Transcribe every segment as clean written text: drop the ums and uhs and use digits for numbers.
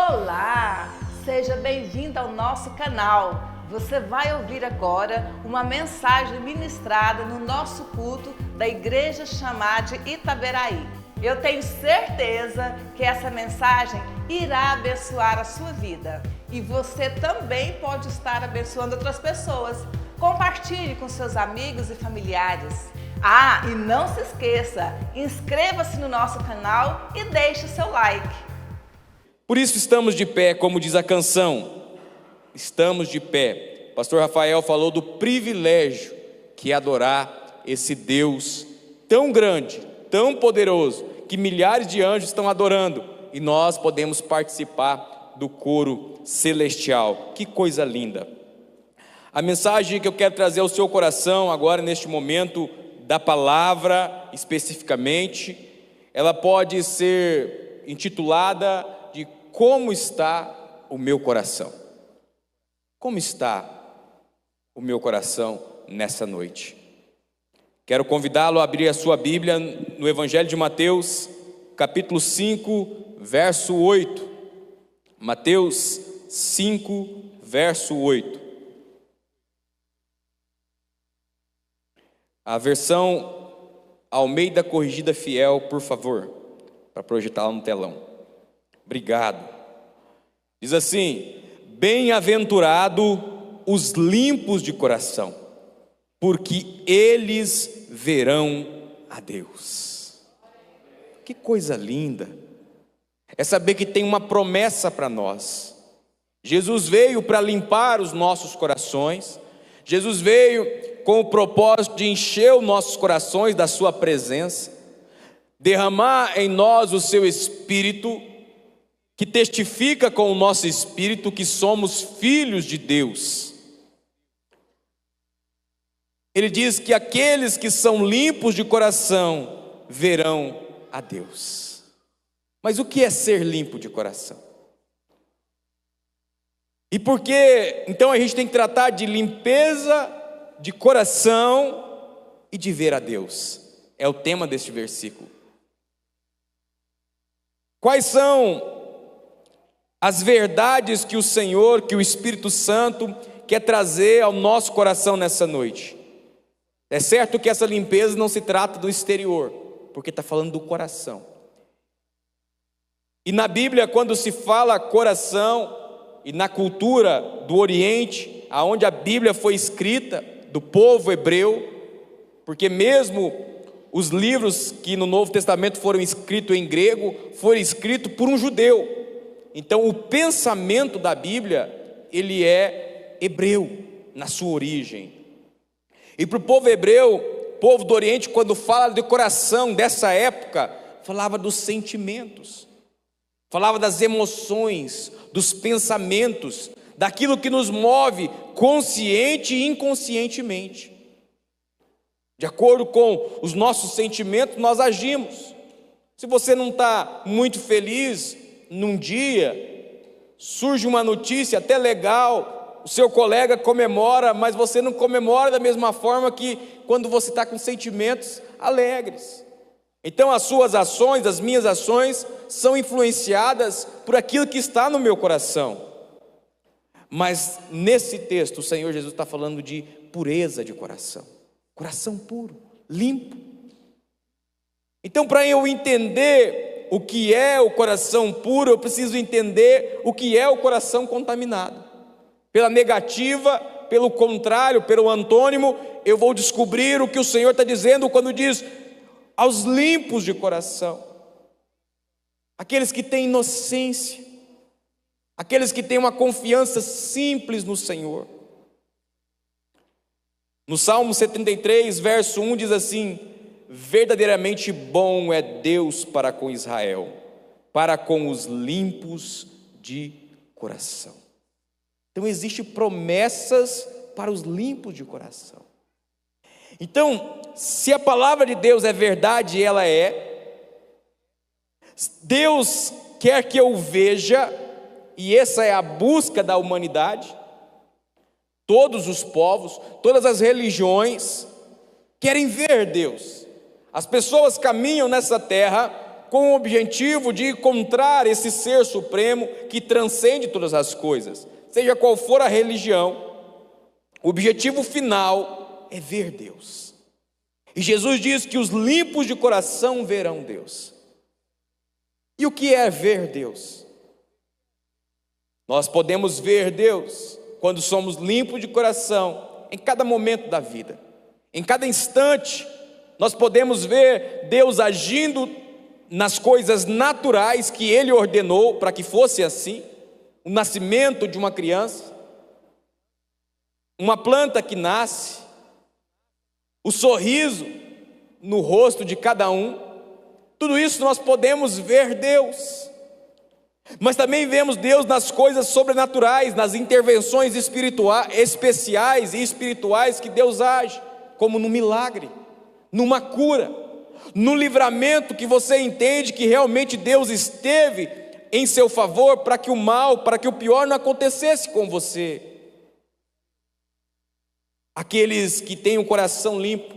Olá, seja bem-vindo ao nosso canal. Você vai ouvir agora uma mensagem ministrada no nosso culto da Igreja Chamar de Itaberaí. Eu tenho certeza que essa mensagem irá abençoar a sua vida. E você também pode estar abençoando outras pessoas. Compartilhe com seus amigos e familiares. E não se esqueça, inscreva-se no nosso canal e deixe o seu like. Por isso estamos de pé, como diz a canção. Estamos de pé. Pastor Rafael falou do privilégio que é adorar esse Deus tão grande, tão poderoso, que milhares de anjos estão adorando, e nós podemos participar do coro celestial. Que coisa linda! A mensagem que eu quero trazer ao seu coração agora, neste momento da palavra especificamente, ela pode ser intitulada de Como está o meu coração? Como está o meu coração nessa noite? Quero convidá-lo a abrir a sua Bíblia no Evangelho de Mateus, capítulo 5, verso 8. Mateus 5, verso 8. A versão Almeida Corrigida Fiel, por favor, para projetá-la no telão. Obrigado. Diz assim: bem-aventurado os limpos de coração, porque eles verão a Deus. Que coisa linda é saber que tem uma promessa para nós. Jesus veio para limpar os nossos corações. Jesus veio com o propósito de encher os nossos corações da sua presença, derramar em nós o seu Espírito, que testifica com o nosso espírito que somos filhos de Deus. Ele diz que aqueles que são limpos de coração verão a Deus. Mas o que é ser limpo de coração? E por que então a gente tem que tratar de limpeza de coração e de ver a Deus? É o tema deste versículo. Quais são as verdades que o Senhor, que o Espírito Santo quer trazer ao nosso coração nessa noite? É certo que essa limpeza não se trata do exterior, porque está falando do coração. E na Bíblia, quando se fala coração, e na cultura do Oriente, aonde a Bíblia foi escrita, do povo hebreu, porque mesmo os livros que no Novo Testamento foram escritos em grego, foram escritos por um judeu. Então o pensamento da Bíblia, ele é hebreu na sua origem. E para o povo hebreu, povo do Oriente, quando fala de coração dessa época, falava dos sentimentos, falava das emoções, dos pensamentos, daquilo que nos move consciente e inconscientemente. De acordo com os nossos sentimentos, nós agimos. Se você não está muito feliz num dia, surge uma notícia até legal, o seu colega comemora, mas você não comemora da mesma forma que quando você está com sentimentos alegres. Então as suas ações, as minhas ações, são influenciadas por aquilo que está no meu coração. Mas nesse texto o Senhor Jesus está falando de pureza de coração. Coração puro, limpo. Então, para eu entender o que é o coração puro, eu preciso entender o que é o coração contaminado. Pela negativa, pelo contrário, pelo antônimo, eu vou descobrir o que o Senhor está dizendo quando diz aos limpos de coração, aqueles que têm inocência, aqueles que têm uma confiança simples no Senhor. No Salmo 73, verso 1 diz assim: verdadeiramente bom é Deus para com Israel, para com os limpos de coração. Então existem promessas para os limpos de coração. Então, se a palavra de Deus é verdade, ela é, Deus quer que eu veja, e essa é a busca da humanidade. Todos os povos, todas as religiões querem ver Deus. As pessoas caminham nessa terra com o objetivo de encontrar esse ser supremo que transcende todas as coisas. Seja qual for a religião, o objetivo final é ver Deus. E Jesus diz que os limpos de coração verão Deus. E o que é ver Deus? Nós podemos ver Deus quando somos limpos de coração, em cada momento da vida, em cada instante. Nós podemos ver Deus agindo nas coisas naturais que Ele ordenou para que fosse assim. O nascimento de uma criança, uma planta que nasce, o sorriso no rosto de cada um. Tudo isso nós podemos ver Deus. Mas também vemos Deus nas coisas sobrenaturais, nas intervenções especiais e espirituais que Deus age, como no milagre, numa cura, no livramento que você entende que realmente Deus esteve em seu favor para que o mal, para que o pior não acontecesse com você. Aqueles que têm um coração limpo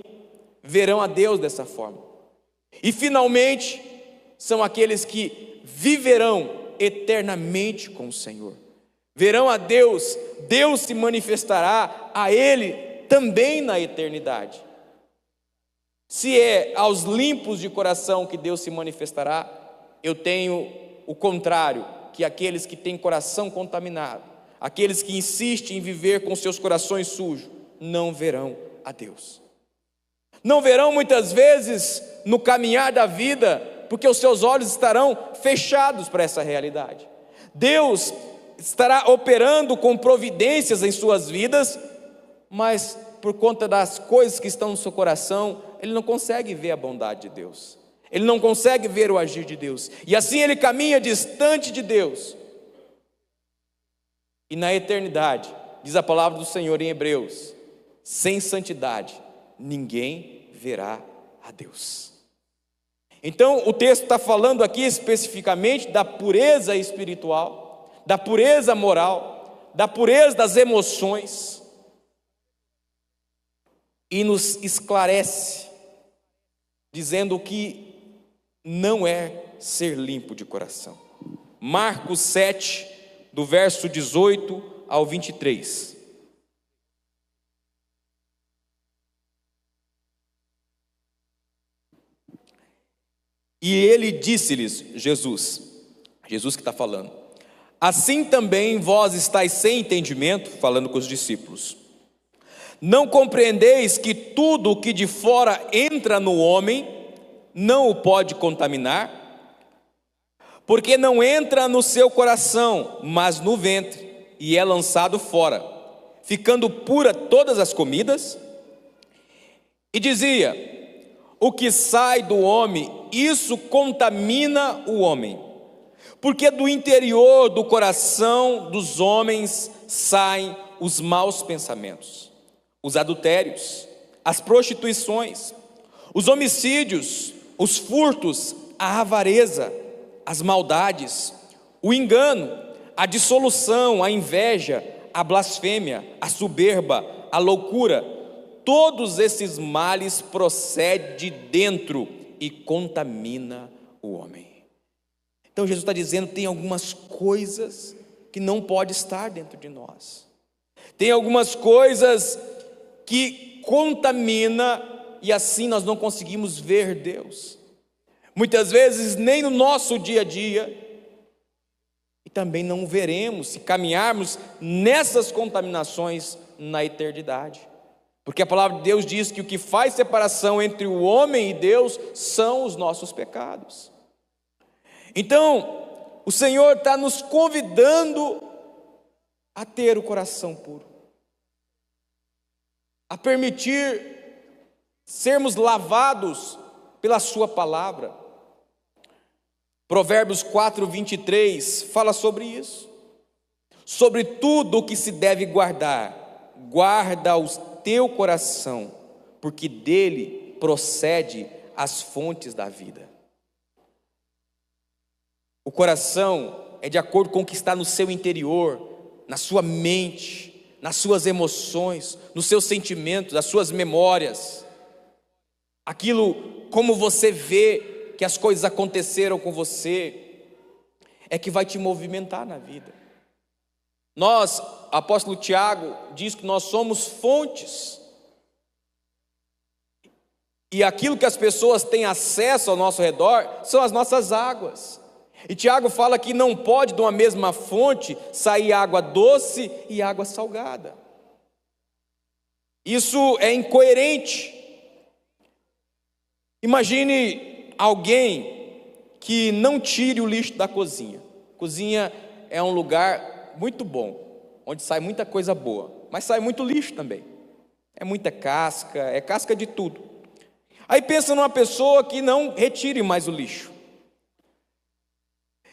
verão a Deus dessa forma. E finalmente são aqueles que viverão eternamente com o Senhor. Verão a Deus, Deus se manifestará a Ele também na eternidade. Se é aos limpos de coração que Deus se manifestará, eu tenho o contrário, que aqueles que têm coração contaminado, aqueles que insistem em viver com seus corações sujos, não verão a Deus. Não verão muitas vezes no caminhar da vida, porque os seus olhos estarão fechados para essa realidade. Deus estará operando com providências em suas vidas, mas por conta das coisas que estão no seu coração, ele não consegue ver a bondade de Deus, ele não consegue ver o agir de Deus, e assim ele caminha distante de Deus. E na eternidade, diz a palavra do Senhor em Hebreus, sem santidade ninguém verá a Deus. Então o texto está falando aqui especificamente da pureza espiritual, da pureza moral, da pureza das emoções, e nos esclarece, dizendo que não é ser limpo de coração. Marcos 7, do verso 18 ao 23. E ele disse-lhes, Jesus que está falando, assim também vós estáis sem entendimento, falando com os discípulos. Não compreendeis que tudo o que de fora entra no homem, não o pode contaminar? Porque não entra no seu coração, mas no ventre, e é lançado fora, ficando pura todas as comidas? E dizia, o que sai do homem, isso contamina o homem, porque do interior do coração dos homens saem os maus pensamentos, os adultérios, as prostituições, os homicídios, os furtos, a avareza, as maldades, o engano, a dissolução, a inveja, a blasfêmia, a soberba, a loucura. Todos esses males procedem de dentro e contamina o homem. Então Jesus está dizendo, tem algumas coisas que não pode estar dentro de nós. Tem algumas coisas que contamina e assim nós não conseguimos ver Deus. Muitas vezes nem no nosso dia a dia, e também não veremos se caminharmos nessas contaminações na eternidade. Porque a palavra de Deus diz que o que faz separação entre o homem e Deus são os nossos pecados. Então, o Senhor está nos convidando a ter o coração puro, a permitir sermos lavados pela sua palavra. Provérbios 4, 23 fala sobre isso. Sobre tudo o que se deve guardar, guarda o teu coração, porque dele procede as fontes da vida. O coração é de acordo com o que está no seu interior, na sua mente, nas suas emoções, nos seus sentimentos, nas suas memórias. Aquilo como você vê que as coisas aconteceram com você, é que vai te movimentar na vida. Nós, apóstolo Tiago diz que nós somos fontes, e aquilo que as pessoas têm acesso ao nosso redor são as nossas águas. E Tiago fala que não pode de uma mesma fonte sair água doce e água salgada. Isso é incoerente. Imagine alguém que não tire o lixo da cozinha. Cozinha é um lugar muito bom, onde sai muita coisa boa, mas sai muito lixo também. É muita casca, é casca de tudo. Aí pensa numa pessoa que não retire mais o lixo.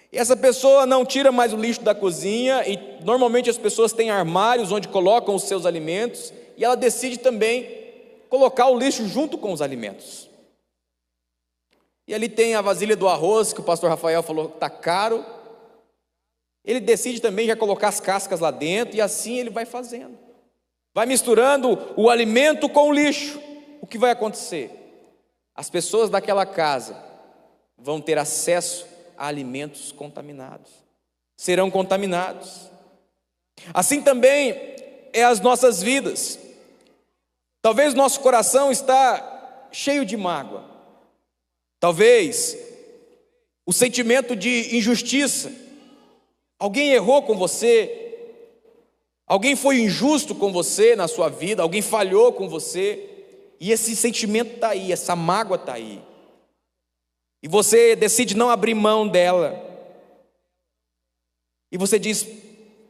E essa pessoa não tira mais o lixo da cozinha, e normalmente as pessoas têm armários onde colocam os seus alimentos, e ela decide também colocar o lixo junto com os alimentos. E ali tem a vasilha do arroz, que o pastor Rafael falou que está caro. Ele decide também já colocar as cascas lá dentro, e assim ele vai fazendo. Vai misturando o alimento com o lixo. O que vai acontecer? As pessoas daquela casa vão ter acesso a alimentos contaminados. Serão contaminados. Assim também é as nossas vidas. Talvez nosso coração está cheio de mágoa. Talvez o sentimento de injustiça. Alguém errou com você, alguém foi injusto com você na sua vida, alguém falhou com você, e esse sentimento está aí, essa mágoa está aí, e você decide não abrir mão dela, e você diz: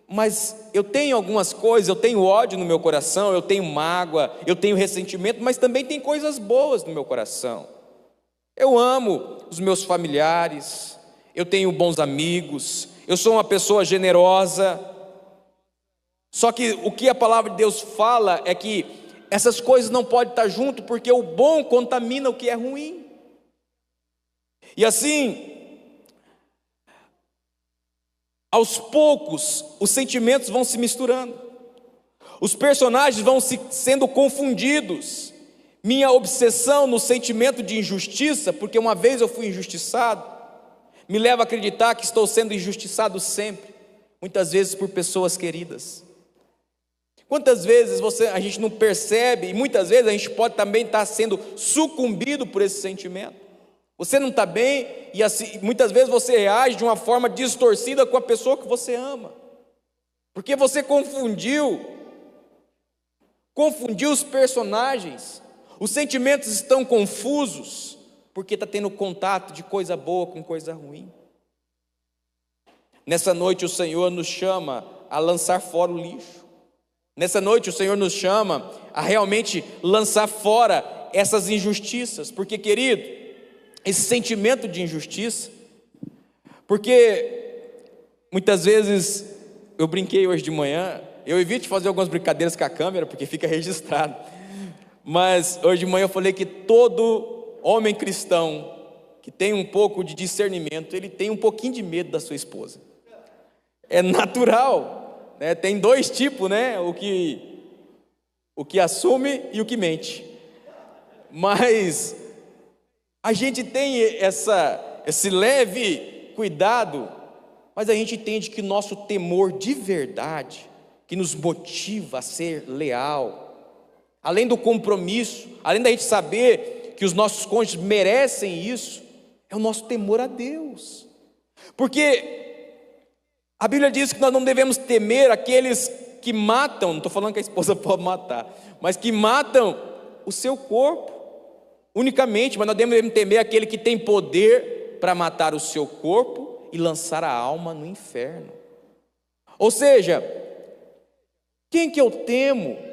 mas eu tenho algumas coisas, eu tenho ódio no meu coração, eu tenho mágoa, eu tenho ressentimento, mas também tem coisas boas no meu coração. Eu amo os meus familiares, eu tenho bons amigos, eu sou uma pessoa generosa. Só que o que a palavra de Deus fala é que essas coisas não podem estar junto, porque o bom contamina o que é ruim. E assim, aos poucos, os sentimentos vão se misturando, os personagens vão sendo confundidos. Minha obsessão no sentimento de injustiça, porque uma vez eu fui injustiçado, me leva a acreditar que estou sendo injustiçado sempre, muitas vezes por pessoas queridas. Quantas vezes a gente não percebe, e muitas vezes a gente pode também estar sendo sucumbido por esse sentimento. Você não está bem, e assim, muitas vezes você reage de uma forma distorcida com a pessoa que você ama, porque você confundiu os personagens. Os sentimentos estão confusos, porque está tendo contato de coisa boa com coisa ruim. Nessa noite o Senhor nos chama a lançar fora o lixo. Nessa noite o Senhor nos chama a realmente lançar fora essas injustiças. Porque, querido, esse sentimento de injustiça, porque muitas vezes, eu brinquei hoje de manhã, eu evito fazer algumas brincadeiras com a câmera, porque fica registrado. Mas hoje de manhã eu falei que todo homem cristão que tem um pouco de discernimento, ele tem um pouquinho de medo da sua esposa. É natural, né? Tem dois tipos, né? O que assume e o que mente. Mas a gente tem esse leve cuidado, mas a gente entende que nosso temor de verdade, que nos motiva a ser leal, além do compromisso, além da gente saber que os nossos cônjuges merecem isso, é o nosso temor a Deus. Porque a Bíblia diz que nós não devemos temer aqueles que matam, não estou falando que a esposa pode matar, mas que matam o seu corpo unicamente, mas nós devemos temer aquele que tem poder para matar o seu corpo e lançar a alma no inferno. Ou seja, quem que eu temo?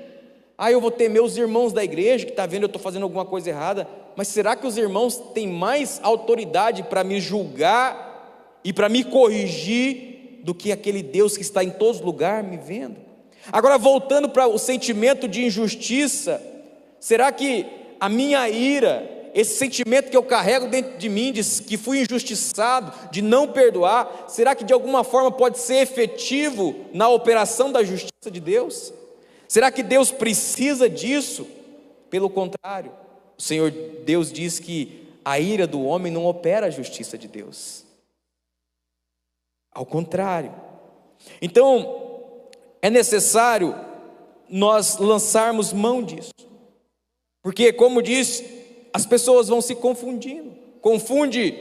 Eu vou temer os irmãos da igreja, que está vendo eu estou fazendo alguma coisa errada, mas será que os irmãos têm mais autoridade para me julgar e para me corrigir do que aquele Deus que está em todos os lugares me vendo? Agora, voltando para o sentimento de injustiça, será que a minha ira, esse sentimento que eu carrego dentro de mim, de que fui injustiçado, de não perdoar, será que de alguma forma pode ser efetivo na operação da justiça de Deus? Será que Deus precisa disso? Pelo contrário, o Senhor Deus diz que a ira do homem não opera a justiça de Deus. Ao contrário. Então, é necessário nós lançarmos mão disso. Porque, como disse, as pessoas vão se confundindo. Confunde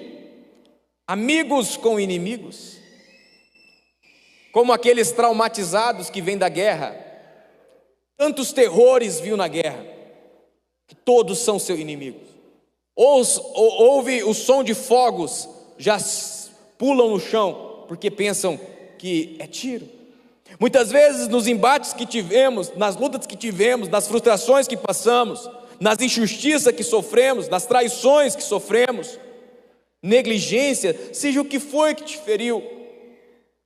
amigos com inimigos. Como aqueles traumatizados que vêm da guerra. Tantos terrores viu na guerra, que todos são seus inimigos. Ouve o som de fogos, já pulam no chão, porque pensam que é tiro. Muitas vezes nos embates que tivemos, nas lutas que tivemos, nas frustrações que passamos, nas injustiças que sofremos, nas traições que sofremos, negligência, seja o que foi que te feriu,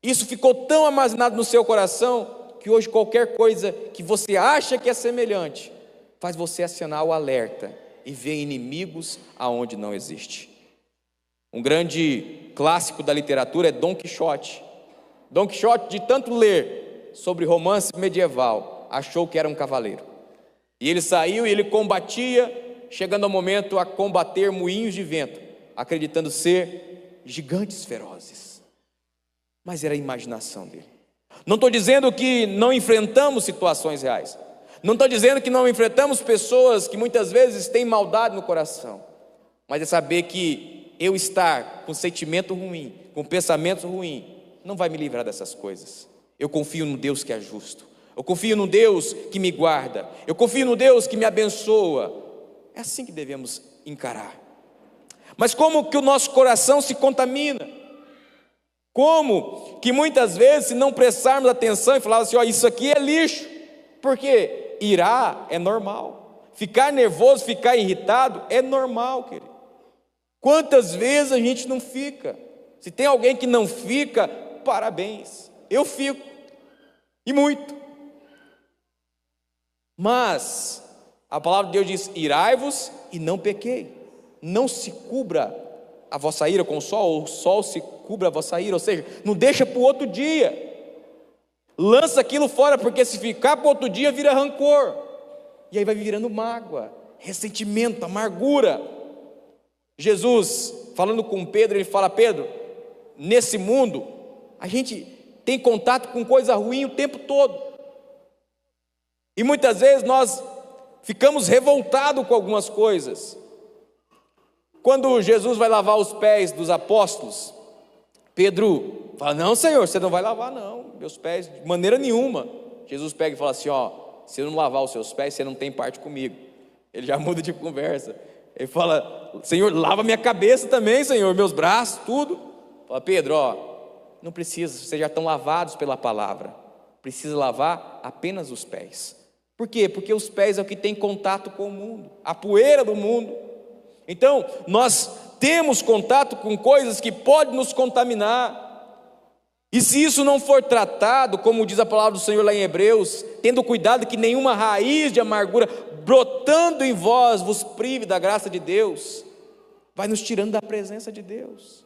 isso ficou tão armazenado no seu coração, que hoje qualquer coisa que você acha que é semelhante, faz você acionar o alerta e ver inimigos aonde não existe. Um grande clássico da literatura é Dom Quixote. Dom Quixote, de tanto ler sobre romance medieval, achou que era um cavaleiro. E ele saiu e ele combatia, chegando ao momento a combater moinhos de vento, acreditando ser gigantes ferozes. Mas era a imaginação dele. Não estou dizendo que não enfrentamos situações reais. Não estou dizendo que não enfrentamos pessoas que muitas vezes têm maldade no coração. Mas é saber que eu estar com sentimento ruim, com pensamento ruim, não vai me livrar dessas coisas. Eu confio no Deus que é justo. Eu confio no Deus que me guarda. Eu confio no Deus que me abençoa. É assim que devemos encarar. Mas como que o nosso coração se contamina? Como que muitas vezes, se não prestarmos atenção e falarmos assim, isso aqui é lixo, porque irar é normal, ficar nervoso, ficar irritado é normal, querido. Quantas vezes a gente não fica? Se tem alguém que não fica, parabéns, eu fico, e muito. Mas a palavra de Deus diz, irai-vos e não pequei, não se cubra a vossa ira com o sol se cubra a vossa ira, ou seja, não deixa para o outro dia, lança aquilo fora, porque se ficar para o outro dia vira rancor, e aí vai virando mágoa, ressentimento, amargura. Jesus, falando com Pedro, ele fala, Pedro, nesse mundo, a gente tem contato com coisa ruim o tempo todo, e muitas vezes nós ficamos revoltados com algumas coisas. Quando Jesus vai lavar os pés dos apóstolos, Pedro fala, não, Senhor, você não vai lavar não, meus pés, de maneira nenhuma. Jesus pega e fala assim, se eu não lavar os seus pés, você não tem parte comigo. Ele já muda de conversa, ele fala, Senhor, lava minha cabeça também, Senhor, meus braços, tudo. Fala, Pedro, não precisa, vocês já estão lavados pela palavra, precisa lavar apenas os pés. Por quê? Porque os pés é o que tem contato com o mundo, a poeira do mundo. Então, nós temos contato com coisas que podem nos contaminar, e se isso não for tratado, como diz a palavra do Senhor lá em Hebreus, tendo cuidado que nenhuma raiz de amargura brotando em vós vos prive da graça de Deus, vai nos tirando da presença de Deus.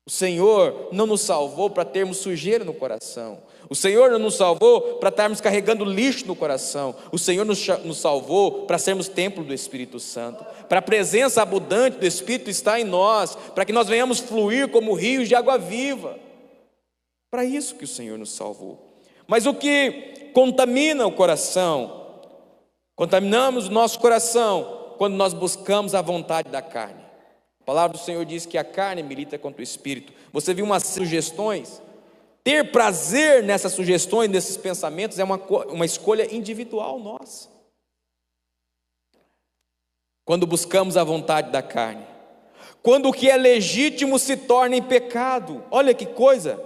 O Senhor não nos salvou para termos sujeira no coração. O Senhor não nos salvou para estarmos carregando lixo no coração. O Senhor nos salvou para sermos templo do Espírito Santo, para a presença abundante do Espírito estar em nós, para que nós venhamos fluir como rios de água viva. Para isso que o Senhor nos salvou. Mas o que contamina o coração? Contaminamos o nosso coração quando nós buscamos a vontade da carne. A palavra do Senhor diz que a carne milita contra o Espírito. Você viu umas sugestões? Ter prazer nessas sugestões, nesses pensamentos, é uma escolha individual nossa. Quando buscamos a vontade da carne. Quando o que é legítimo se torna em pecado. Olha que coisa.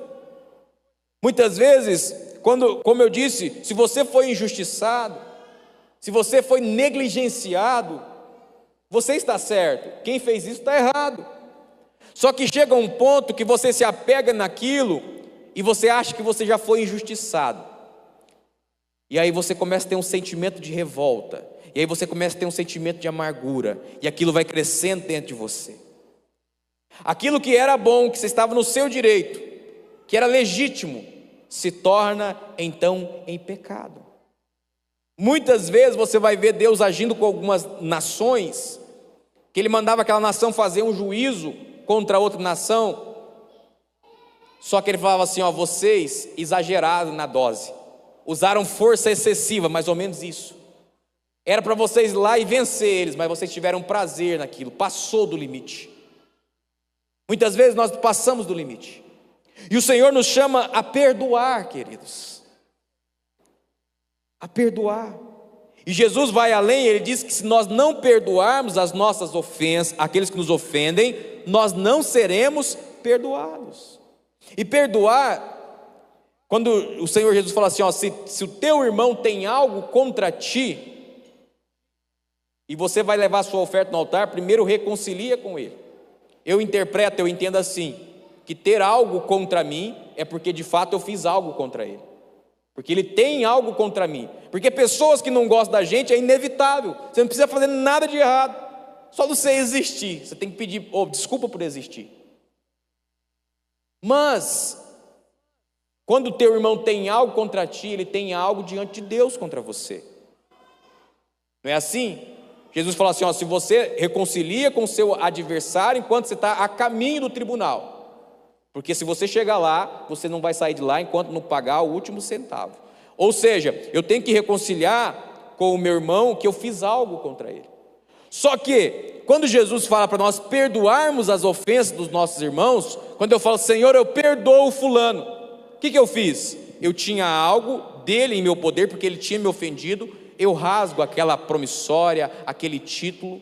Muitas vezes, como eu disse, se você foi injustiçado, se você foi negligenciado, você está certo, quem fez isso está errado. Só que chega um ponto que você se apega naquilo e você acha que você já foi injustiçado. E aí você começa a ter um sentimento de revolta, e aí você começa a ter um sentimento de amargura, e aquilo vai crescendo dentro de você. Aquilo que era bom, que você estava no seu direito, que era legítimo, se torna então em pecado. Muitas vezes você vai ver Deus agindo com algumas nações que ele mandava aquela nação fazer um juízo contra outra nação, só que ele falava assim, ó, vocês exageraram na dose, usaram força excessiva, mais ou menos isso. Era para vocês ir lá e vencer eles, mas vocês tiveram prazer naquilo, passou do limite. Muitas vezes nós passamos do limite, e o Senhor nos chama a perdoar, queridos, a perdoar. E Jesus vai além, ele diz que se nós não perdoarmos as nossas ofensas, aqueles que nos ofendem, nós não seremos perdoados. E perdoar, quando o Senhor Jesus fala assim, ó, se o teu irmão tem algo contra ti, e você vai levar a sua oferta no altar, primeiro reconcilia com ele. Eu entendo assim, que ter algo contra mim é porque de fato eu fiz algo contra ele, porque ele tem algo contra mim, porque pessoas que não gostam da gente é inevitável, você não precisa fazer nada de errado, só você existir, você tem que pedir desculpa por existir. Mas quando o teu irmão tem algo contra ti, ele tem algo diante de Deus contra você, não é assim? Jesus fala assim, ó, se você reconcilia com o seu adversário enquanto você está a caminho do tribunal, porque se você chegar lá, você não vai sair de lá enquanto não pagar o último centavo. Ou seja, eu tenho que reconciliar com o meu irmão que eu fiz algo contra ele. Só que, quando Jesus fala para nós perdoarmos as ofensas dos nossos irmãos, quando eu falo, Senhor, eu perdoo o fulano, o que eu fiz? Eu tinha algo dele em meu poder, porque ele tinha me ofendido, eu rasgo aquela promissória, aquele título,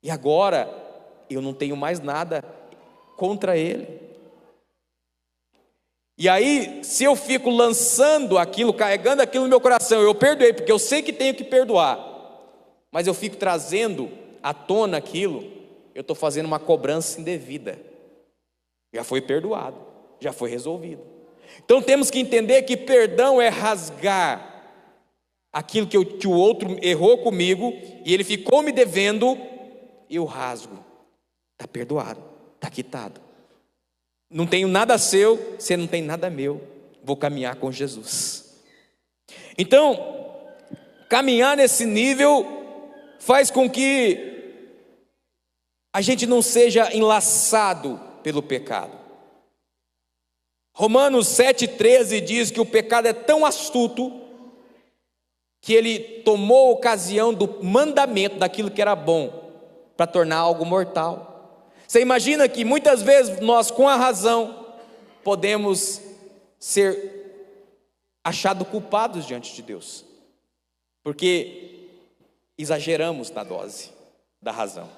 e agora eu não tenho mais nada contra ele. E aí, se eu fico lançando aquilo, carregando aquilo no meu coração, eu perdoei, porque eu sei que tenho que perdoar, mas eu fico trazendo à tona aquilo, eu estou fazendo uma cobrança indevida. Já foi perdoado, já foi resolvido. Então temos que entender que perdão é rasgar aquilo que o outro errou comigo, e ele ficou me devendo, eu rasgo, está perdoado, está quitado, não tenho nada seu, você não tem nada meu, vou caminhar com Jesus. Então, caminhar nesse nível faz com que a gente não seja enlaçado pelo pecado. Romanos 7,13 diz que o pecado é tão astuto que ele tomou a ocasião do mandamento, daquilo que era bom, para tornar algo mortal. Você imagina que muitas vezes nós, com a razão, podemos ser achados culpados diante de Deus, porque exageramos na dose da razão.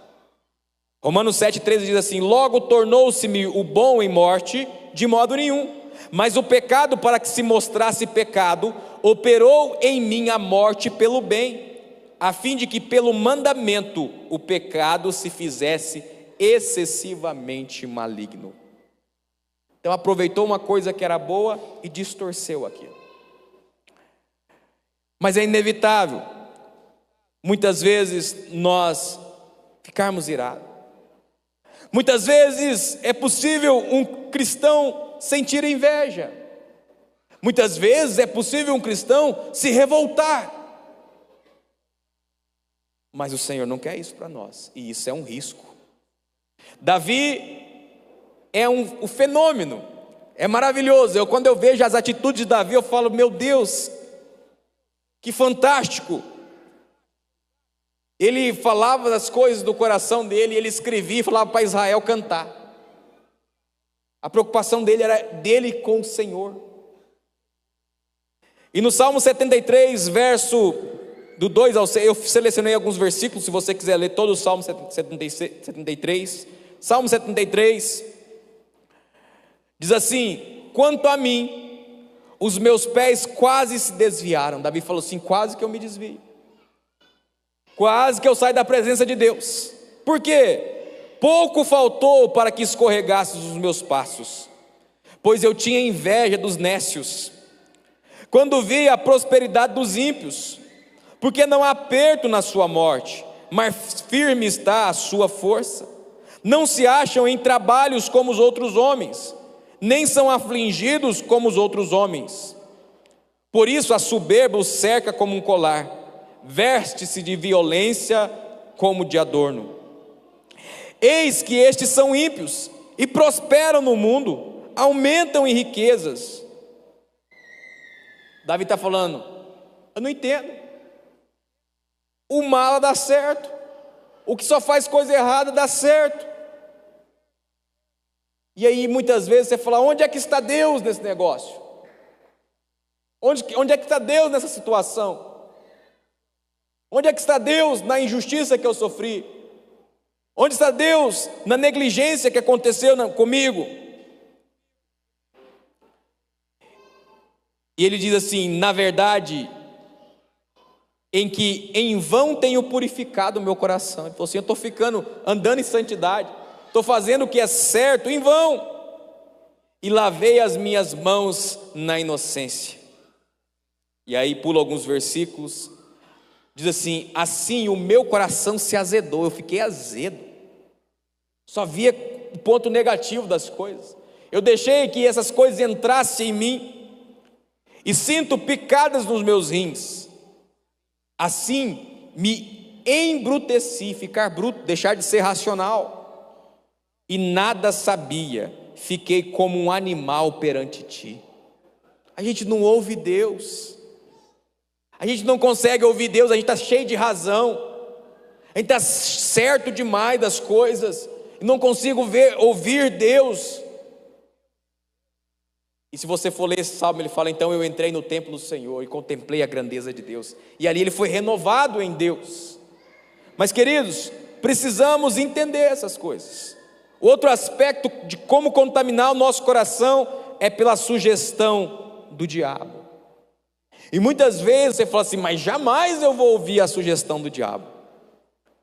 Romanos 7,13 diz assim, logo tornou-se-me o bom em morte, de modo nenhum, mas o pecado, para que se mostrasse pecado, operou em mim a morte pelo bem, a fim de que pelo mandamento o pecado se fizesse excessivamente maligno. Então aproveitou uma coisa que era boa e distorceu aquilo. Mas é inevitável, muitas vezes, nós ficarmos irados. Muitas vezes é possível um cristão sentir inveja. Muitas vezes é possível um cristão se revoltar. Mas o Senhor não quer isso para nós, e isso é um risco. Davi é um fenômeno, é maravilhoso. Quando eu vejo as atitudes de Davi, eu falo, meu Deus, que fantástico. Ele falava das coisas do coração dele, ele escrevia e falava para Israel cantar. A preocupação dele era dele com o Senhor. E no Salmo 73, verso do 2 ao 6, eu selecionei alguns versículos, se você quiser ler todo o Salmo 73. Salmo 73 diz assim, quanto a mim, os meus pés quase se desviaram. Davi falou assim, quase que eu me desvio, quase que eu saio da presença de Deus. Por quê? Pouco faltou para que escorregasses os meus passos, pois eu tinha inveja dos nécios, quando vi a prosperidade dos ímpios, porque não há aperto na sua morte, mas firme está a sua força. Não se acham em trabalhos como os outros homens, nem são afligidos como os outros homens. Por isso a soberba os cerca como um colar, veste-se de violência como de adorno. Eis que estes são ímpios e prosperam no mundo, aumentam em riquezas. Davi está falando, eu não entendo. O mal dá certo, o que só faz coisa errada dá certo. E aí muitas vezes você fala, onde é que está Deus nesse negócio? Onde é que está Deus nessa situação? Onde é que está Deus na injustiça que eu sofri? Onde está Deus na negligência que aconteceu comigo? E ele diz assim, na verdade, em que em vão tenho purificado o meu coração. Ele falou assim, eu estou andando em santidade, estou fazendo o que é certo em vão, e lavei as minhas mãos na inocência. E aí pula alguns versículos, diz assim, assim o meu coração se azedou, eu fiquei azedo, só via o ponto negativo das coisas, eu deixei que essas coisas entrassem em mim, e sinto picadas nos meus rins, assim me embruteci, ficar bruto, deixar de ser racional, e nada sabia, fiquei como um animal perante ti. A gente não ouve Deus, a gente não consegue ouvir Deus, a gente está cheio de razão, a gente está certo demais das coisas, e não consigo ouvir Deus. E se você for ler esse salmo, ele fala, então eu entrei no templo do Senhor e contemplei a grandeza de Deus, e ali ele foi renovado em Deus. Mas queridos, precisamos entender essas coisas. Outro aspecto de como contaminar o nosso coração é pela sugestão do diabo. E muitas vezes você fala assim, mas jamais eu vou ouvir a sugestão do diabo.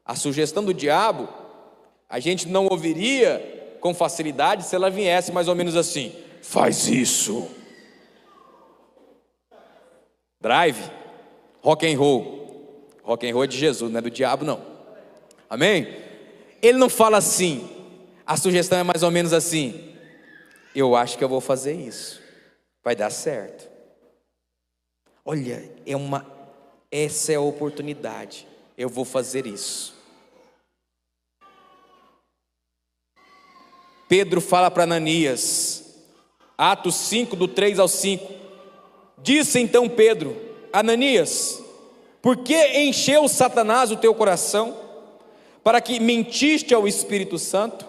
A sugestão do diabo, a gente não ouviria com facilidade se ela viesse mais ou menos assim, faz isso. Drive, rock and roll. Rock and roll é de Jesus, não é do diabo não. Amém? Ele não fala assim, a sugestão é mais ou menos assim, eu acho que eu vou fazer isso, vai dar certo. Olha, essa é a oportunidade, eu vou fazer isso. Pedro fala para Ananias, Atos 5, do 3 ao 5, disse então Pedro, Ananias, por que encheu Satanás o teu coração, para que mentiste ao Espírito Santo,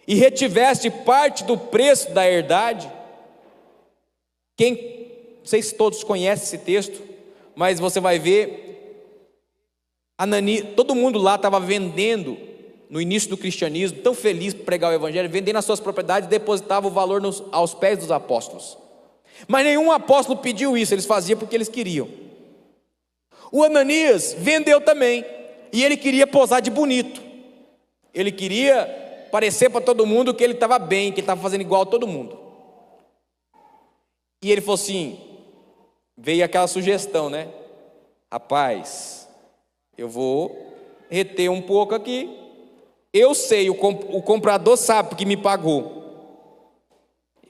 e retiveste parte do preço da herdade? Não sei se todos conhecem esse texto, mas você vai ver, Ananias, todo mundo lá estava vendendo, no início do cristianismo, tão feliz por pregar o evangelho, vendendo as suas propriedades, depositava o valor aos pés dos apóstolos. Mas nenhum apóstolo pediu isso, eles faziam porque eles queriam. O Ananias vendeu também, e ele queria posar de bonito, ele queria parecer para todo mundo que ele estava bem, que ele estava fazendo igual a todo mundo. E ele falou assim, veio aquela sugestão, né? Rapaz, eu vou reter um pouco aqui, eu sei, o comprador sabe porque me pagou.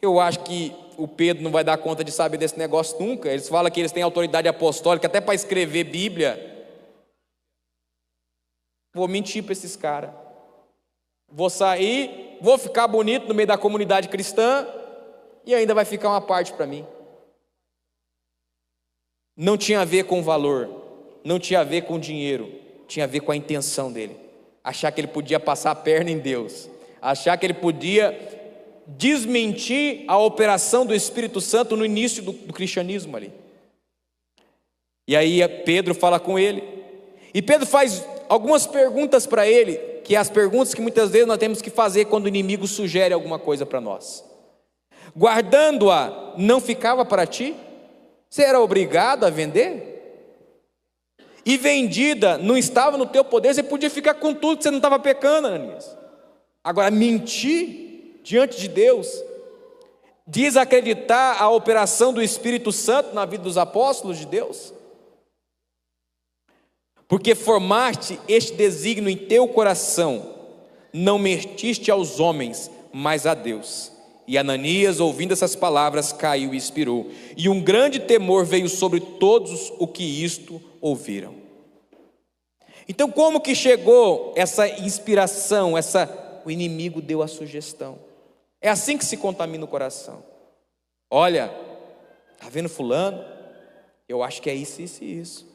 Eu acho que o Pedro não vai dar conta de saber desse negócio nunca. Eles falam que eles têm autoridade apostólica até para escrever Bíblia. Vou mentir para esses caras, vou sair, vou ficar bonito no meio da comunidade cristã, e ainda vai ficar uma parte para mim. Não tinha a ver com o valor, não tinha a ver com o dinheiro, tinha a ver com a intenção dele, achar que ele podia passar a perna em Deus, achar que ele podia desmentir a operação do Espírito Santo no início do cristianismo ali. E aí Pedro fala com ele, e Pedro faz algumas perguntas para ele, que é as perguntas que muitas vezes nós temos que fazer quando o inimigo sugere alguma coisa para nós. Guardando-a, não ficava para ti? Você era obrigado a vender? E vendida, não estava no teu poder? Você podia ficar com tudo, que você não estava pecando, Ananias. Agora, mentir diante de Deus, desacreditar a operação do Espírito Santo na vida dos apóstolos de Deus, porque formaste este desígnio em teu coração, não mentiste aos homens, mas a Deus. E Ananias, ouvindo essas palavras, caiu e expirou, e um grande temor veio sobre todos os que isto ouviram. Então, como que chegou essa inspiração, o inimigo deu a sugestão. É assim que se contamina o coração. Olha, está vendo fulano? Eu acho que é isso, isso e isso.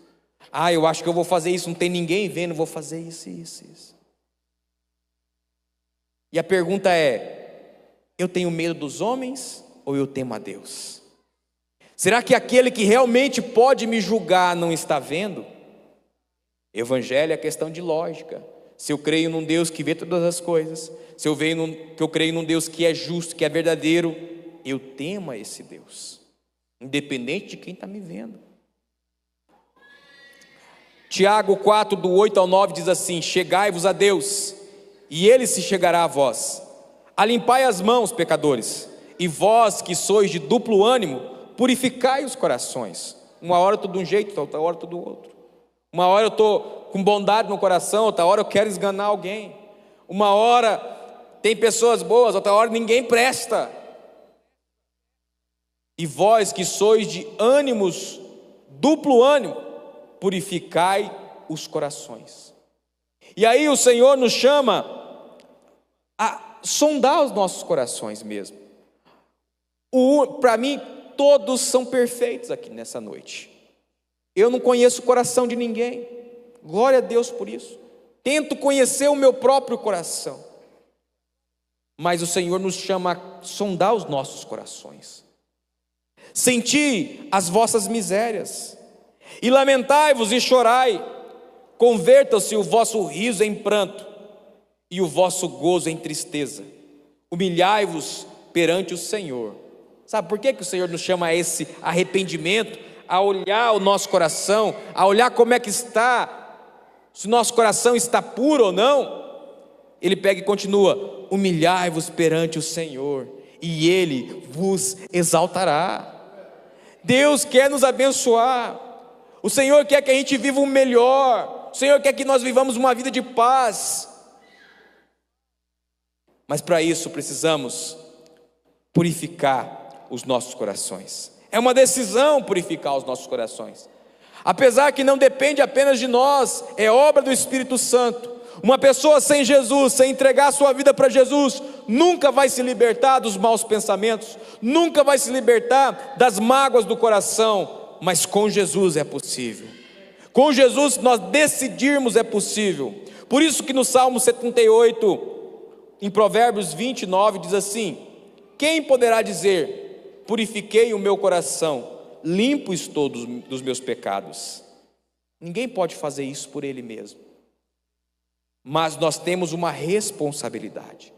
Eu acho que eu vou fazer isso, não tem ninguém vendo, vou fazer isso, isso, isso. E a pergunta é: eu tenho medo dos homens ou eu temo a Deus? Será que aquele que realmente pode me julgar não está vendo? Evangelho é questão de lógica. Se eu creio num Deus que vê todas as coisas, se eu creio num Deus que é justo, que é verdadeiro, eu temo a esse Deus, independente de quem está me vendo. Tiago 4, do 8 ao 9 diz assim: chegai-vos a Deus, e Ele se chegará a vós. Alimpai as mãos, pecadores, e vós que sois de duplo ânimo, purificai os corações. Uma hora eu estou de um jeito, outra hora eu estou do outro. Uma hora eu estou com bondade no coração, outra hora eu quero esganar alguém. Uma hora tem pessoas boas, outra hora ninguém presta. E vós que sois de ânimos, duplo ânimo, purificai os corações. E aí o Senhor nos chama a sondar os nossos corações mesmo. Para mim, todos são perfeitos aqui nessa noite. Eu não conheço o coração de ninguém. Glória a Deus por isso. Tento conhecer o meu próprio coração. Mas o Senhor nos chama a sondar os nossos corações. Senti as vossas misérias, e lamentai-vos e chorai. Converta-se o vosso riso em pranto, e o vosso gozo em tristeza. Humilhai-vos perante o Senhor. Sabe por que o Senhor nos chama a esse arrependimento? A olhar o nosso coração, a olhar como é que está, se o nosso coração está puro ou não. Ele pega e continua: humilhai-vos perante o Senhor, e Ele vos exaltará. Deus quer nos abençoar. O Senhor quer que a gente viva o melhor. O Senhor quer que nós vivamos uma vida de paz. Mas para isso precisamos purificar os nossos corações. É uma decisão purificar os nossos corações. Apesar que não depende apenas de nós, é obra do Espírito Santo. Uma pessoa sem Jesus, sem entregar a sua vida para Jesus, nunca vai se libertar dos maus pensamentos, nunca vai se libertar das mágoas do coração, mas com Jesus é possível. Com Jesus, se nós decidirmos, é possível. Por isso que no Salmo 78, em Provérbios 29, diz assim: quem poderá dizer: purifiquei o meu coração, limpo estou dos meus pecados? Ninguém pode fazer isso por ele mesmo. Mas nós temos uma responsabilidade.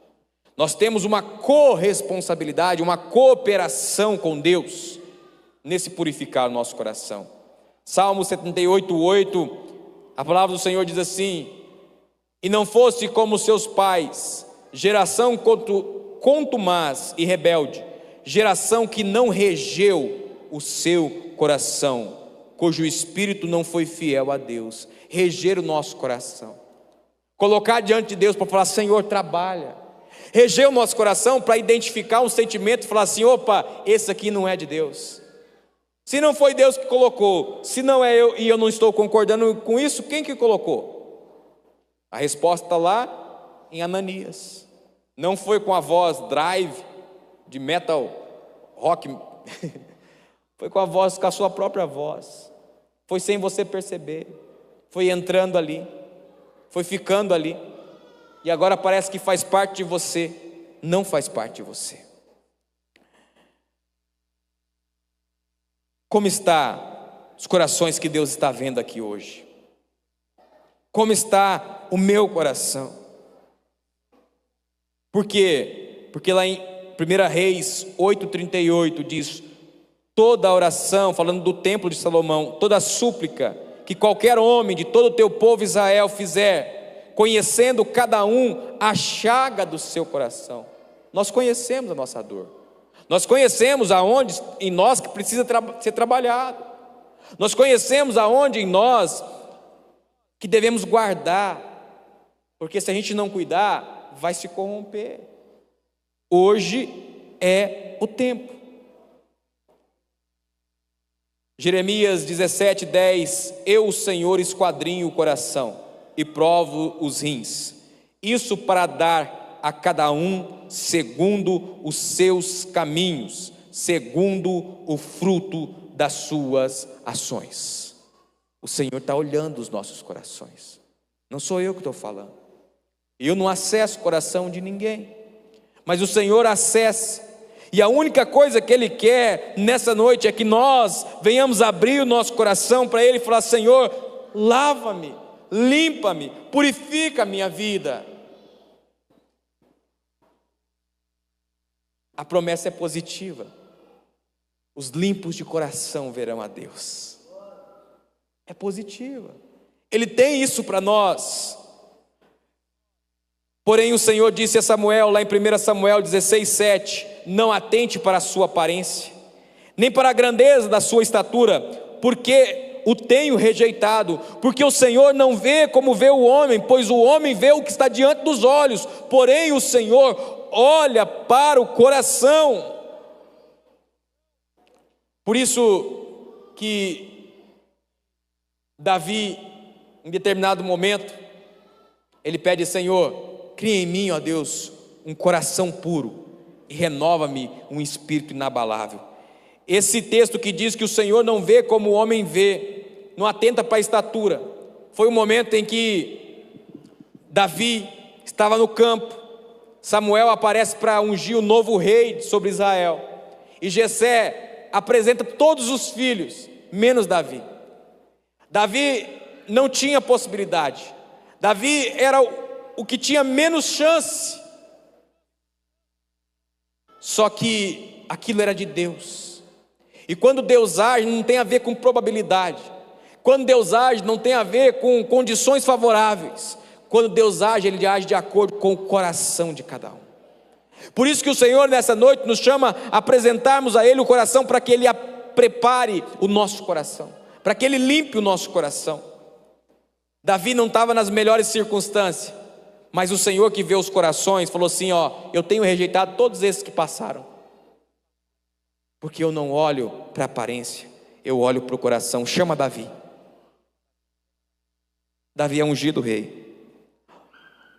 Nós temos uma corresponsabilidade, uma cooperação com Deus nesse purificar o nosso coração. Salmo 78, 8, a palavra do Senhor diz assim: e não fosse como seus pais, geração contumaz e rebelde, geração que não regeu o seu coração, cujo espírito não foi fiel a Deus. Reger o nosso coração, colocar diante de Deus para falar: Senhor, trabalha. Reger o nosso coração para identificar um sentimento e falar assim: opa, esse aqui não é de Deus. Se não foi Deus que colocou, se não é eu e eu não estou concordando com isso, quem que colocou? A resposta está lá em Ananias. Não foi com a voz drive de metal rock, foi com a sua própria voz. Foi sem você perceber, foi entrando ali, foi ficando ali, e agora parece que faz parte de você. Não faz parte de você. Como está os corações que Deus está vendo aqui hoje? Como está o meu coração? Por quê? Porque lá em 1 Reis 8,38 diz: toda oração, falando do templo de Salomão, toda súplica que qualquer homem de todo o teu povo Israel fizer, conhecendo cada um a chaga do seu coração. Nós conhecemos a nossa dor. Nós conhecemos aonde em nós que precisa ser trabalhado. Nós conhecemos aonde em nós que devemos guardar, porque se a gente não cuidar, vai se corromper. Hoje é o tempo. Jeremias 17:10: eu, o Senhor, esquadrinho o coração e provo os rins, isso para dar a cada um segundo os seus caminhos, segundo o fruto das suas ações. O Senhor está olhando os nossos corações, não sou eu que estou falando. Eu não acesso o coração de ninguém, mas o Senhor acessa. E a única coisa que Ele quer nessa noite é que nós venhamos abrir o nosso coração para Ele e falar: Senhor, lava-me, limpa-me, purifica a minha vida. A promessa é positiva. Os limpos de coração verão a Deus. É positiva. Ele tem isso para nós. Porém o Senhor disse a Samuel, lá em 1 Samuel 16:7, não atente para a sua aparência, nem para a grandeza da sua estatura, porque o tenho rejeitado. Porque o Senhor não vê como vê o homem, pois o homem vê o que está diante dos olhos, porém o Senhor olha para o coração. Por isso que Davi, em determinado momento, ele pede: Senhor, cria em mim, ó Deus, um coração puro e renova-me um espírito inabalável. Esse texto que diz que o Senhor não vê como o homem vê, não atenta para a estatura, foi o momento em que Davi estava no campo. Samuel aparece para ungir o novo rei sobre Israel, e Jessé apresenta todos os filhos, menos Davi. Davi não tinha possibilidade. Davi era o que tinha menos chance. Só que aquilo era de Deus. E quando Deus age, não tem a ver com probabilidade. Quando Deus age, não tem a ver com condições favoráveis. Quando Deus age, Ele age de acordo com o coração de cada um. Por isso que o Senhor nessa noite nos chama a apresentarmos a Ele o coração, para que Ele prepare o nosso coração, para que Ele limpe o nosso coração. Davi não estava nas melhores circunstâncias, mas o Senhor que vê os corações falou assim: ó, eu tenho rejeitado todos esses que passaram, porque eu não olho para a aparência, eu olho para o coração. Chama Davi. Davi é ungido rei,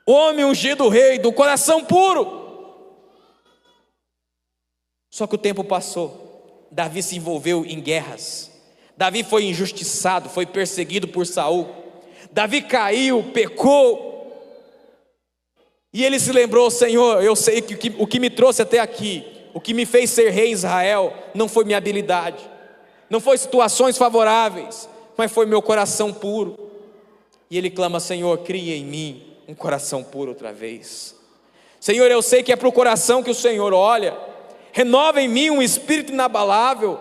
homem ungido rei, do coração puro. Só que o tempo passou, Davi se envolveu em guerras, Davi foi injustiçado, foi perseguido por Saul, Davi caiu, pecou, e ele se lembrou: Senhor, eu sei que o que me trouxe até aqui, o que me fez ser rei em Israel, não foi minha habilidade, não foi situações favoráveis, mas foi meu coração puro. E ele clama: Senhor, cria em mim um coração puro outra vez. Senhor, eu sei que é para o coração que o Senhor olha. Renova em mim um espírito inabalável.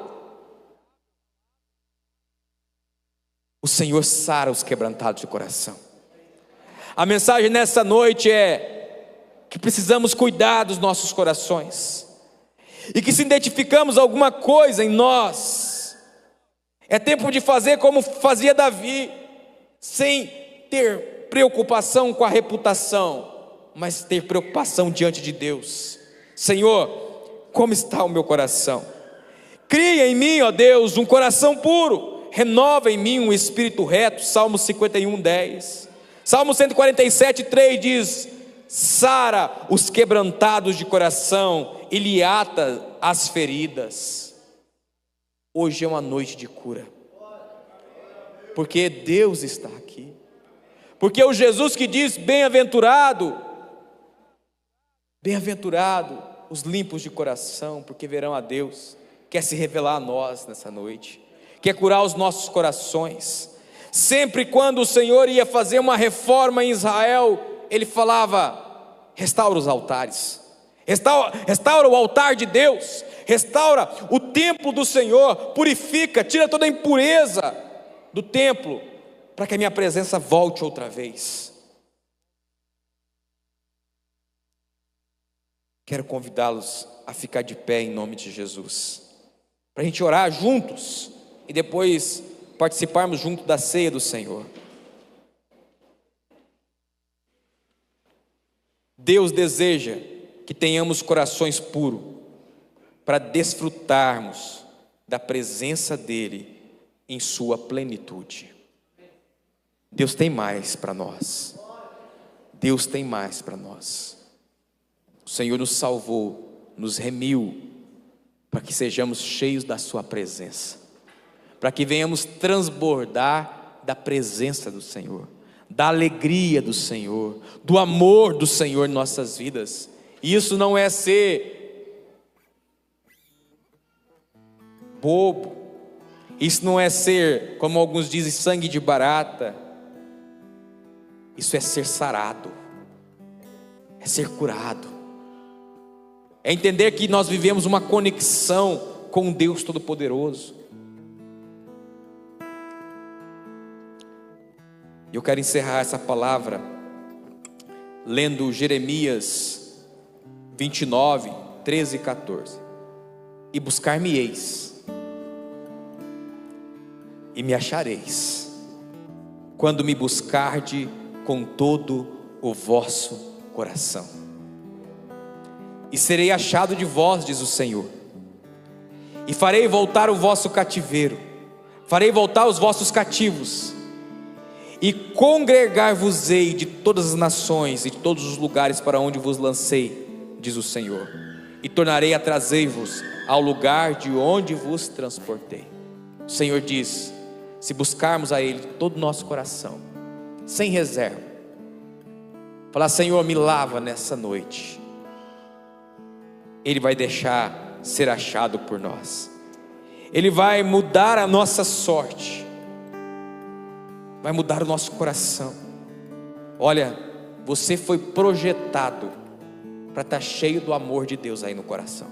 O Senhor sara os quebrantados de coração. A mensagem nessa noite é que precisamos cuidar dos nossos corações, e que se identificamos alguma coisa em nós, é tempo de fazer como fazia Davi, sem ter preocupação com a reputação, mas ter preocupação diante de Deus. Senhor, como está o meu coração? Cria em mim, ó Deus, um coração puro, renova em mim um espírito reto. Salmo 51:10. Salmo 147:3 diz: sara os quebrantados de coração e lhe ata as feridas. Hoje é uma noite de cura, porque Deus está aqui, porque o Jesus que diz: bem-aventurado os limpos de coração, porque verão a Deus, quer se revelar a nós nessa noite, quer curar os nossos corações. Sempre quando o Senhor ia fazer uma reforma em Israel, Ele falava: restaura os altares, restaura o altar de Deus, restaura o templo do Senhor, purifica, tira toda a impureza do templo, para que a minha presença volte outra vez. Quero convidá-los a ficar de pé em nome de Jesus, para a gente orar juntos e depois participarmos junto da ceia do Senhor. Deus deseja que tenhamos corações puros, para desfrutarmos da presença dEle em sua plenitude. Deus tem mais para nós. Deus tem mais para nós. O Senhor nos salvou, nos remiu, para que sejamos cheios da sua presença, para que venhamos transbordar da presença do Senhor, da alegria do Senhor, do amor do Senhor em nossas vidas. E isso não é ser bobo, isso não é ser, como alguns dizem, sangue de barata. Isso é ser sarado, é ser curado, é entender que nós vivemos uma conexão com Deus Todo-Poderoso. Eu quero encerrar essa palavra lendo Jeremias 29, 13 e 14. E buscar-me-eis, e me achareis, quando me buscarde com todo o vosso coração. E serei achado de vós, diz o Senhor, e farei voltar o vosso cativeiro, farei voltar os vossos cativos, e congregar-vos-ei de todas as nações e de todos os lugares para onde vos lancei, diz o Senhor, e tornarei a trazer-vos ao lugar de onde vos transportei. O Senhor diz: se buscarmos a Ele de todo o nosso coração, sem reserva, falar: Senhor, me lava nessa noite, Ele vai deixar ser achado por nós. Ele vai mudar a nossa sorte, vai mudar o nosso coração. Olha, você foi projetado para estar cheio do amor de Deus aí no coração.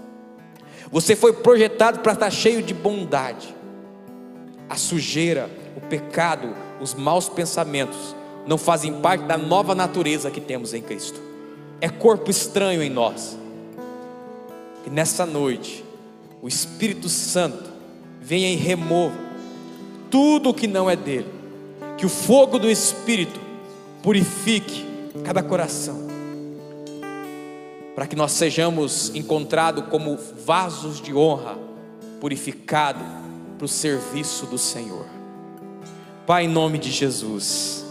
Você foi projetado para estar cheio de bondade. A sujeira, o pecado, os maus pensamentos não fazem parte da nova natureza que temos em Cristo. É corpo estranho em nós. E nessa noite, o Espírito Santo venha e remova tudo o que não é dele. Que o fogo do Espírito purifique cada coração, para que nós sejamos encontrados como vasos de honra, purificados para o serviço do Senhor. Pai, em nome de Jesus,